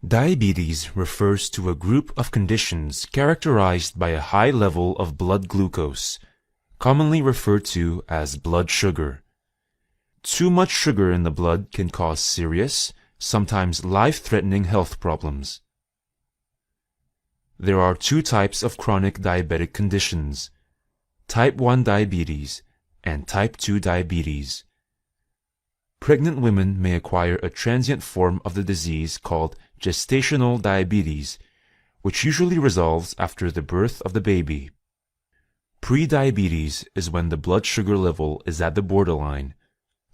Diabetes refers to a group of conditions characterized by a high level of blood glucose, commonly referred to as blood sugar. Too much sugar in the blood can cause serious, sometimes life-threatening health problems. There are two types of chronic diabetic conditions: type 1 diabetes and type 2 diabetes. Pregnant women may acquire a transient form of the disease called gestational diabetes, which usually resolves after the birth of the baby. Prediabetes is when the blood sugar level is at the borderline,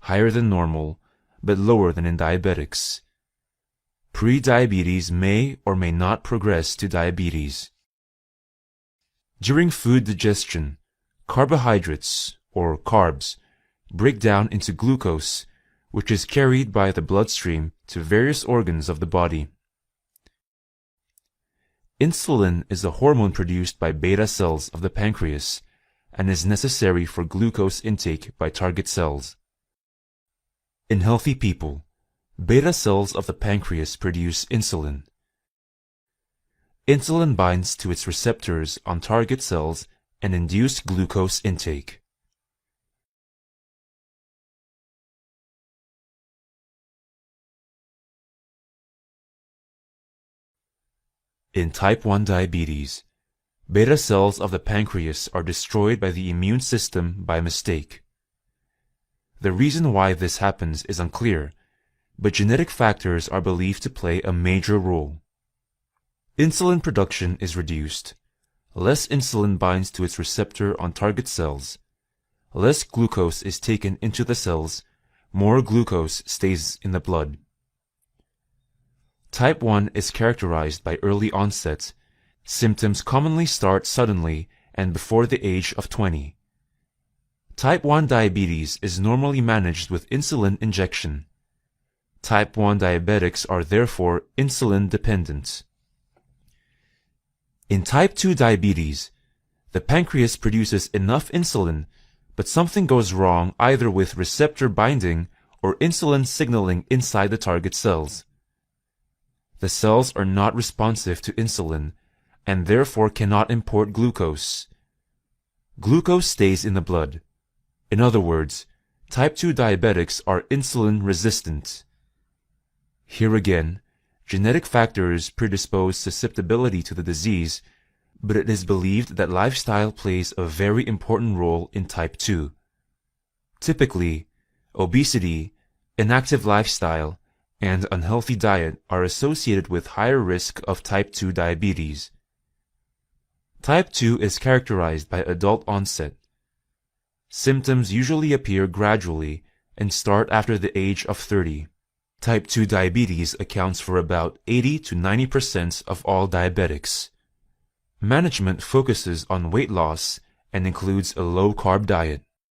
higher than normal, but lower than in diabetics. Prediabetes may or may not progress to diabetes. During food digestion, carbohydrates, or carbs, break down into glucose, which is carried by the bloodstream to various organs of the body. Insulin is a hormone produced by beta cells of the pancreas and is necessary for glucose intake by target cells. In healthy people, beta cells of the pancreas produce insulin. Insulin binds to its receptors on target cells and induce glucose intake. In type 1 diabetes, beta cells of the pancreas are destroyed by the immune system by mistake. The reason why this happens is unclear, but genetic factors are believed to play a major role. Insulin production is reduced. Less insulin binds to its receptor on target cells. Less glucose is taken into the cells. More glucose stays in the blood. Type 1 is characterized by early onset. Symptoms commonly start suddenly and before the age of 20. Type 1 diabetes is normally managed with insulin injection. Type 1 diabetics are therefore insulin dependent. In type 2 diabetes, the pancreas produces enough insulin, but something goes wrong either with receptor binding or insulin signaling inside the target cells. The cells are not responsive to insulin and therefore cannot import glucose. Glucose stays in the blood. In other words, type 2 diabetics are insulin resistant. Here again, genetic factors predispose susceptibility to the disease, but it is believed that lifestyle plays a very important role in type 2. Typically, obesity, inactive lifestyle, and unhealthy diet are associated with higher risk of type 2 diabetes. Type 2 is characterized by adult onset. Symptoms usually appear gradually and start after the age of 30. Type 2 diabetes accounts for about 80 to 90% of all diabetics. Management focuses on weight loss and includes a low-carb diet.